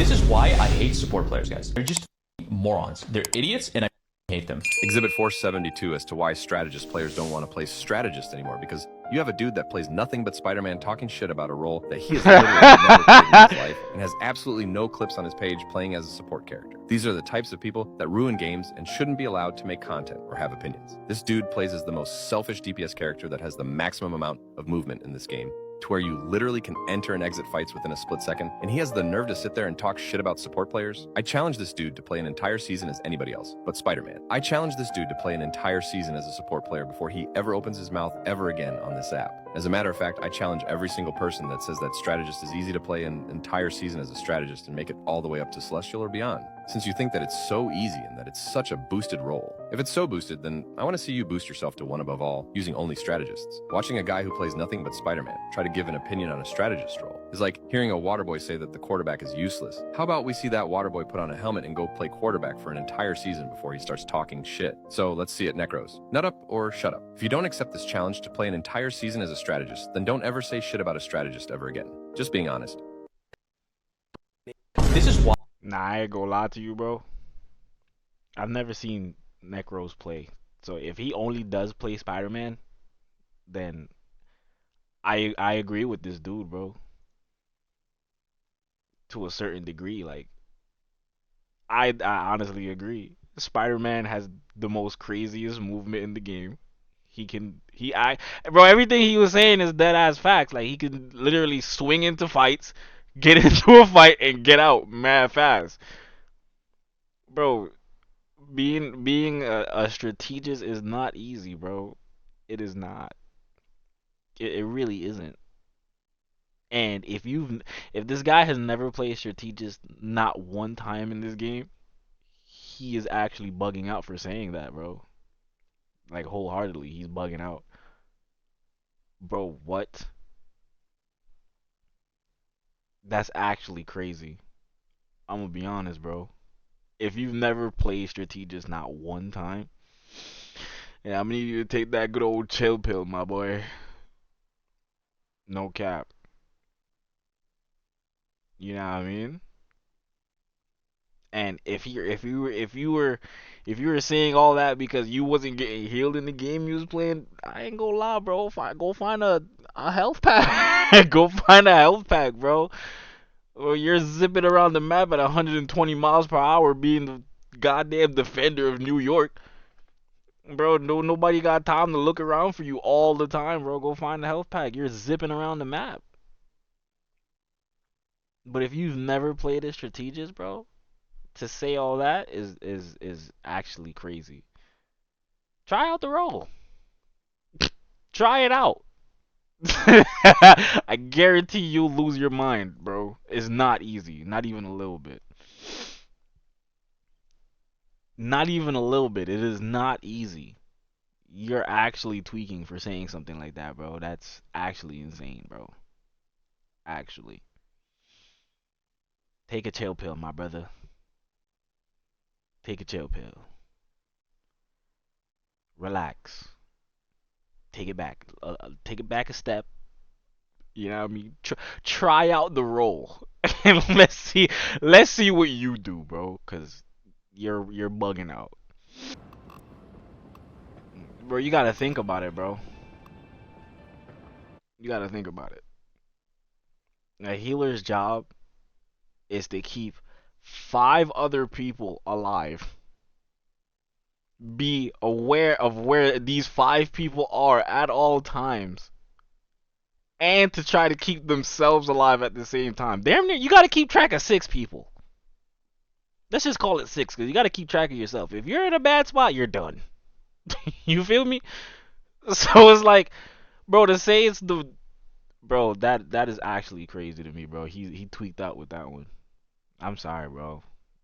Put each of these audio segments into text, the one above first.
This is why I hate support players, guys. They're just morons. They're idiots, and I hate them. Exhibit 472 as to why strategist players don't want to play strategist anymore, because you have a dude that plays nothing but Spider-Man talking shit about a role that he has literally never played in his life and has absolutely no clips on his page playing as a support character. These are the types of people that ruin games and shouldn't be allowed to make content or have opinions. This dude plays as the most selfish DPS character that has the maximum amount of movement in this game, to where you literally can enter and exit fights within a split second, and he has the nerve to sit there and talk shit about support players. I challenge this dude to play an entire season as anybody else, but Spider-Man. I challenge this dude to play an entire season as a support player before he ever opens his mouth ever again on this app. As a matter of fact, I challenge every single person that says that strategist is easy to play an entire season as a strategist and make it all the way up to Celestial or beyond, since you think that it's so easy and that it's such a boosted role. If it's so boosted, then I want to see you boost yourself to one above all using only strategists. Watching a guy who plays nothing but Spider-Man try to give an opinion on a strategist role is like hearing a waterboy say that the quarterback is useless. How about we see that waterboy put on a helmet and go play quarterback for an entire season before he starts talking shit? So let's see it, Necros. Nut up or shut up. If you don't accept this challenge to play an entire season as a strategist, then don't ever say shit about a strategist ever again. Just being honest. This is why. Nah, I ain't gonna lie to you, bro. I've never seen Necros play. So if he only does play Spider-Man, then I agree with this dude, bro. To a certain degree, like I honestly agree. Spider-Man has the most craziest movement in the game. Bro, everything he was saying is dead ass facts. Like he can literally swing into fights, get into a fight, and get out mad fast. Bro, being a strategist is not easy, bro. It is not. It really isn't. And if this guy has never played strategist not one time in this game, he is actually bugging out for saying that, bro. Like wholeheartedly, he's bugging out. Bro, what? That's actually crazy. I'm gonna be honest, bro. If you've never played strategist not one time, yeah, I'm gonna need you to take that good old chill pill, my boy. No cap. You know what I mean? And if you were saying all that because you wasn't getting healed in the game you was playing, I ain't gonna lie, bro. Go find a health pack. Go find a health pack, bro. Or you're zipping around the map at 120 miles per hour, being the goddamn defender of New York, bro. Nobody got time to look around for you all the time, bro. Go find a health pack. You're zipping around the map. But if you've never played a strategist, bro, to say all that is actually crazy. Try out the role. Try it out. I guarantee you'll lose your mind, bro. It's not easy. Not even a little bit. Not even a little bit. It is not easy. You're actually tweaking for saying something like that, bro. That's actually insane, bro. Actually. Take a chill pill, my brother. Take a chill pill. Relax. Take it back. Take it back a step. You know what I mean? Try out the role, and let's see what you do, bro. Cause you're bugging out, bro. You gotta think about it, bro. You gotta think about it. A healer's job is to keep 5 other people alive. Be aware of where these 5 people are at all times, and to try to keep themselves alive at the same time. Damn near, you gotta keep track of 6 people. Let's just call it 6, because you gotta keep track of yourself. If you're in a bad spot, you're done. You feel me? So it's like, bro, to say it's the... Bro, that is actually crazy to me, bro. He tweaked out with that one. I'm sorry, bro.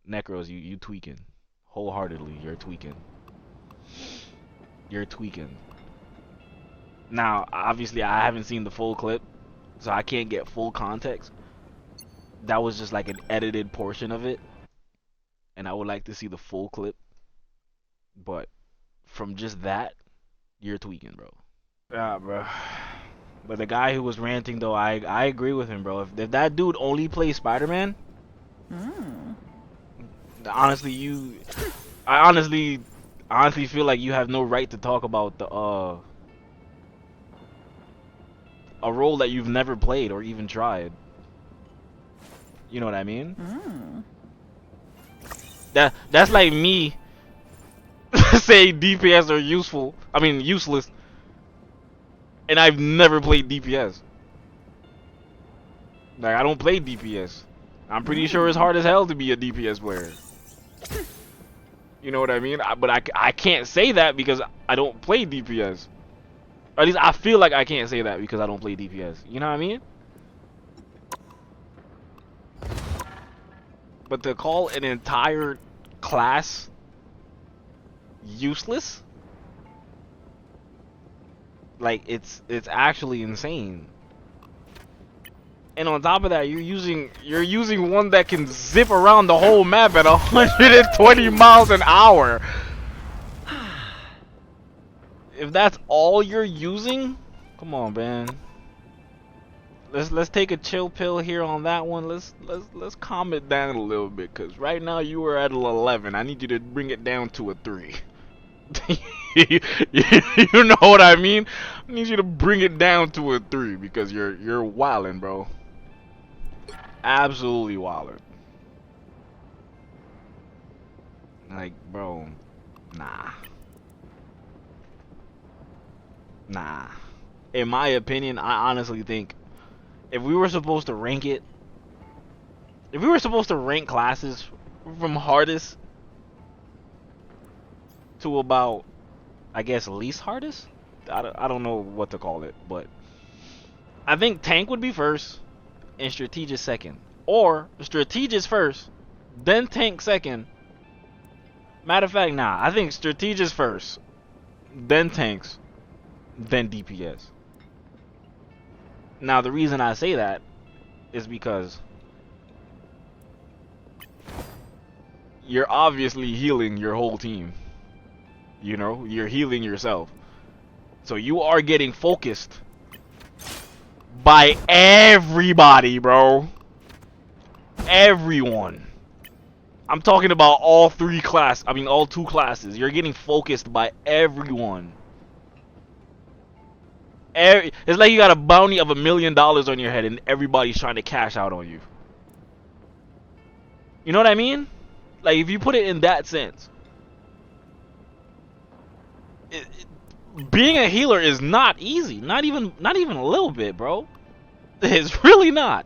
Necros, you tweaking. Wholeheartedly, you're tweaking. You're tweaking. Now, obviously, I haven't seen the full clip, so I can't get full context. That was just like an edited portion of it, and I would like to see the full clip. But from just that, you're tweaking, bro. Yeah, bro. But the guy who was ranting, though, I agree with him, bro. If that dude only plays Spider-Man, Honestly, I honestly feel like you have no right to talk about the a role that you've never played or even tried. You know what I mean? That's like me say DPS are useful. I mean useless, and I've never played DPS. Like I don't play DPS. I'm pretty sure it's hard as hell to be a DPS player. You know what I mean? But I can't say that because I don't play DPS. Or at least I feel like I can't say that because I don't play DPS. You know what I mean? But to call an entire class useless, like it's actually insane. And on top of that, you're using one that can zip around the whole map at 120 miles an hour. If that's all you're using, come on, man. Let's take a chill pill here on that one. Let's calm it down a little bit, cause right now you were at an 11. I need you to bring it down to a 3. You know what I mean? I need you to bring it down to a 3 because you're wildin', bro. Absolutely wildin'. Like, bro, nah. In my opinion, I honestly think if we were supposed to rank it, if we were supposed to rank classes from hardest to about, I guess, least hardest, I don't know what to call it, but I think tank would be first and strategist second, or strategist first, then tank second. Matter of fact, nah, I think strategist first, then tanks, then DPS. Now the reason I say that is because you're obviously healing your whole team. You know, you're healing yourself. So you are getting focused by everybody, bro. Everyone. I'm talking about all all 2 classes. You're getting focused by everyone. It's like you got a bounty of $1 million on your head and everybody's trying to cash out on you. You know what I mean? Like if you put it in that sense. Being a healer is not easy. Not even a little bit, bro. It's really not.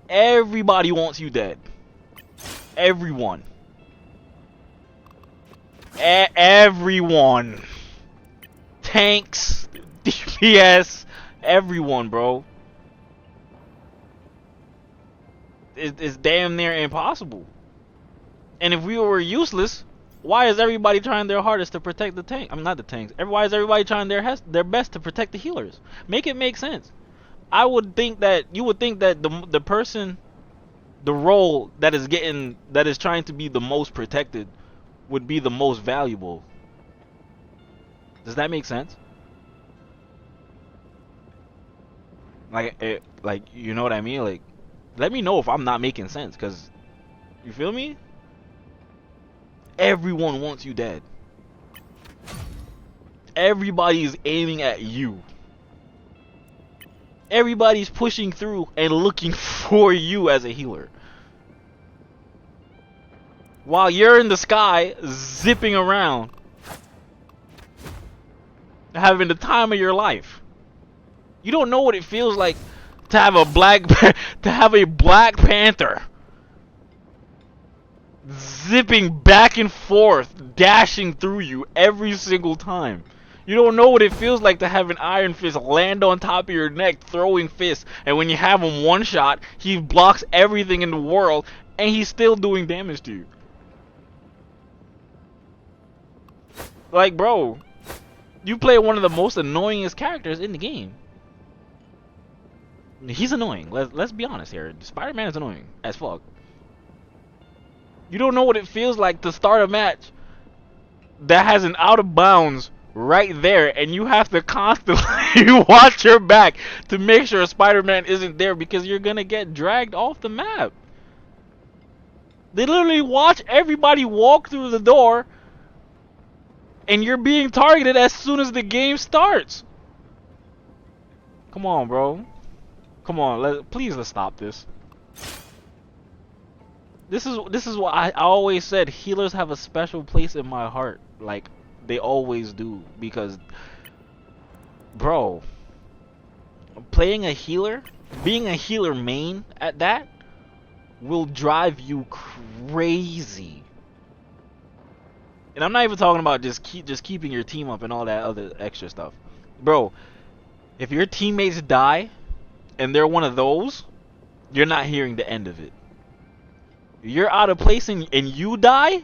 Everybody wants you dead. Everyone. Everyone. Tanks, DPS, everyone, bro. It's damn near impossible. And if we were useless, why is everybody trying their hardest to protect the tank? I mean, not the tanks. Why is everybody trying their best to protect the healers? Make it make sense. I would think that you would think that the person, the role that is trying to be the most protected, would be the most valuable. Does that make sense? Like you know what I mean? Like, let me know if I'm not making sense, cause you feel me? Everyone wants you dead. Everybody's aiming at you. Everybody's pushing through and looking for you as a healer. While you're in the sky, zipping around, having the time of your life. You don't know what it feels like to have a Black Panther zipping back and forth, dashing through you every single time. You don't know what it feels like to have an Iron Fist land on top of your neck, throwing fists, and when you have him one shot, he blocks everything in the world, and he's still doing damage to you. Like, bro, you play one of the most annoyingest characters in the game. He's annoying. Let's be honest here. Spider-Man is annoying as fuck. You don't know what it feels like to start a match that has an out of bounds right there, and you have to constantly watch your back to make sure Spider-Man isn't there because you're gonna get dragged off the map. They literally watch everybody walk through the door, and you're being targeted as soon as the game starts. Come on, bro. Come on, please let's stop this. This is what I always said. Healers have a special place in my heart, like they always do, because, bro, playing a healer, being a healer main at that, will drive you crazy. And I'm not even talking about just keeping your team up and all that other extra stuff, bro. If your teammates die, and they're one of those, you're not hearing the end of it. You're out of place and you die,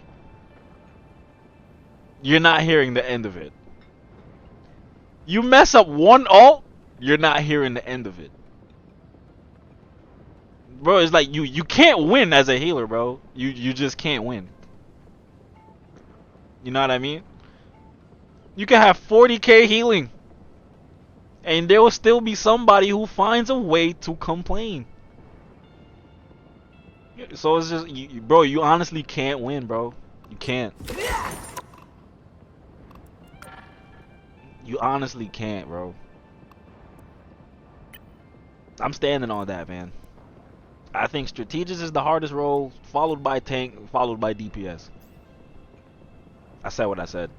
you're not hearing the end of it. You mess up one ult, you're not hearing the end of it. Bro, it's like you can't win as a healer, bro. You just can't win. You know what I mean? You can have 40k healing, and there will still be somebody who finds a way to complain. So it's just, bro, you honestly can't win, bro. You can't. You honestly can't, bro. I'm standing on that, man. I think Strategist is the hardest role, followed by tank, followed by DPS. I said what I said.